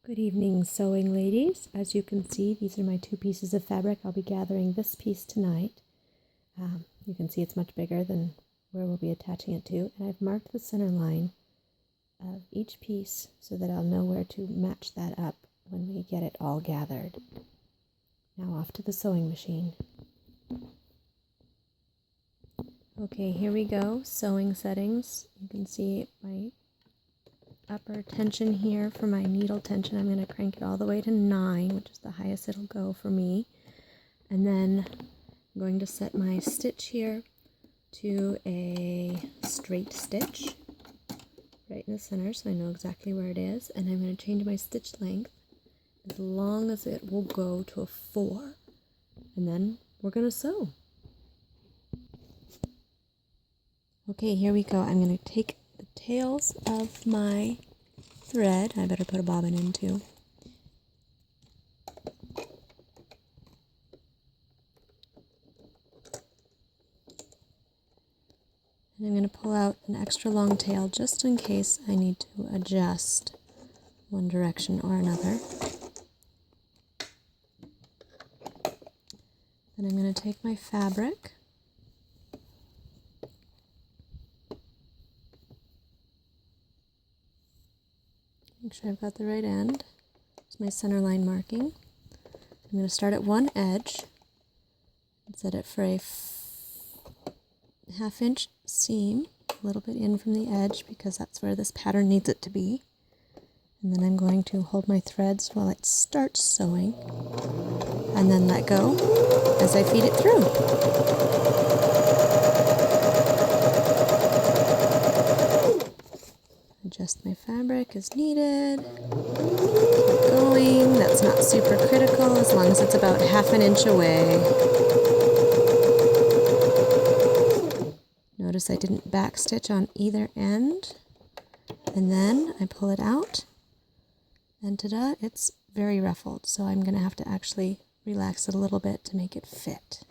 Good evening, sewing ladies. As you can see, these are my two pieces of fabric. I'll be gathering this piece tonight. You can see it's much bigger than where we'll be attaching it to. And I've marked the center line of each piece so that I'll know where to match that up when we get it all gathered. Now off to the sewing machine. Okay, here we go. Sewing settings. You can see my upper tension here for my needle tension. I'm going to crank it all the way to 9, which is the highest it'll go for me. And then I'm going to set my stitch here to a straight stitch right in the center so I know exactly where it is. And I'm going to change my stitch length as long as it will go to a 4. And then we're going to sew. Okay, here we go. I'm going to take the tails of my thread. I better put a bobbin in too. And I'm going to pull out an extra long tail just in case I need to adjust one direction or another. Then I'm going to take my fabric . Make sure I've got the right end. It's my center line marking. I'm going to start at one edge and set it for a 1/2 inch seam, a little bit in from the edge because that's where this pattern needs it to be. And then I'm going to hold my threads while it starts sewing and then let go as I feed it through. Adjust my fabric as needed. Keep going. That's not super critical as long as it's about 1/2 inch away. Notice I didn't backstitch on either end. And then I pull it out. And ta-da, it's very ruffled. So I'm going to have to actually relax it a little bit to make it fit.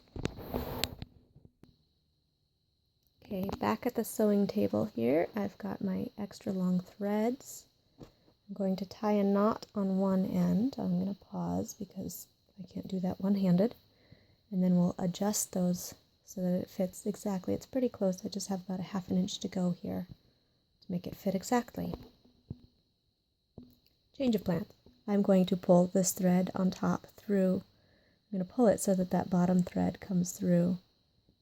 Okay, back at the sewing table here, I've got my extra long threads. I'm going to tie a knot on one end. I'm going to pause because I can't do that one-handed. And then we'll adjust those so that it fits exactly. It's pretty close. I just have about 1/2 inch to go here to make it fit exactly. Change of plans. I'm going to pull this thread on top through. I'm going to pull it so that that bottom thread comes through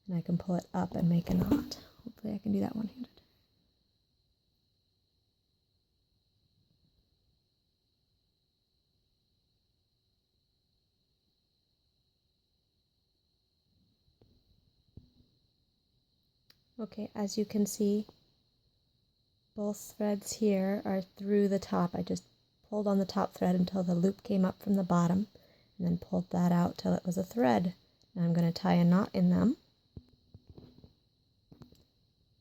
and I can pull it up and make a knot. Hopefully I can do that one-handed. Okay, as you can see, both threads here are through the top. I just pulled on the top thread until the loop came up from the bottom and then pulled that out till it was a thread. Now I'm going to tie a knot in them.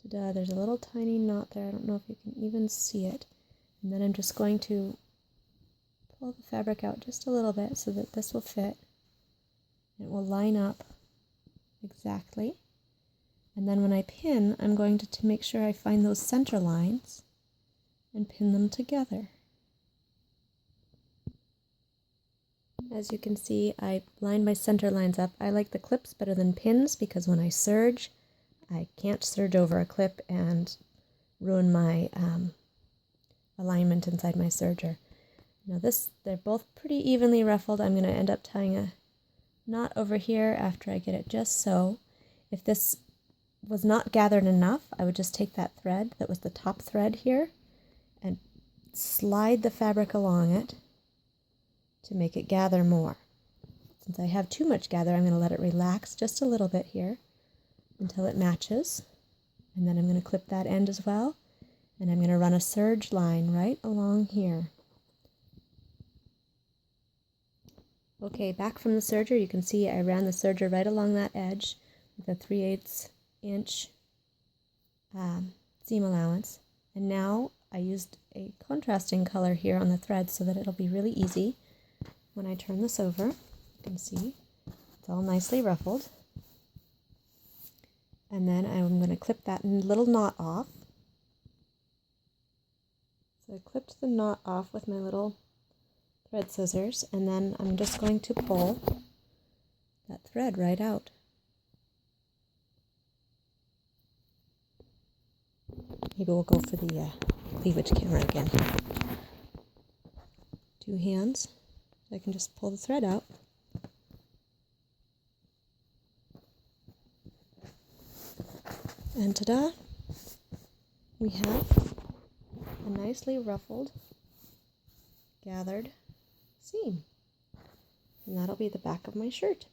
Ta-da, there's a little tiny knot there. I don't know if you can even see it. And then I'm just going to pull the fabric out just a little bit so that this will fit. It will line up exactly. And then when I pin, I'm going to make sure I find those center lines and pin them together. As you can see, I lined my center lines up. I like the clips better than pins because when I serge, I can't serge over a clip and ruin my alignment inside my serger. Now they're both pretty evenly ruffled. I'm going to end up tying a knot over here after I get it just so. If this was not gathered enough, I would just take that thread that was the top thread here and slide the fabric along it to make it gather more. Since I have too much gather, I'm going to let it relax just a little bit here until it matches. And then I'm going to clip that end as well. And I'm going to run a serge line right along here. Okay, back from the serger, you can see I ran the serger right along that edge with a 3/8 inch seam allowance. And now I used a contrasting color here on the thread so that it'll be really easy. When I turn this over, you can see it's all nicely ruffled. And then I'm going to clip that little knot off. So I clipped the knot off with my little thread scissors, and then I'm just going to pull that thread right out. Maybe we'll go for the cleavage camera again. 2 hands, so I can just pull the thread out. And ta-da! We have a nicely ruffled, gathered seam. And that'll be the back of my shirt.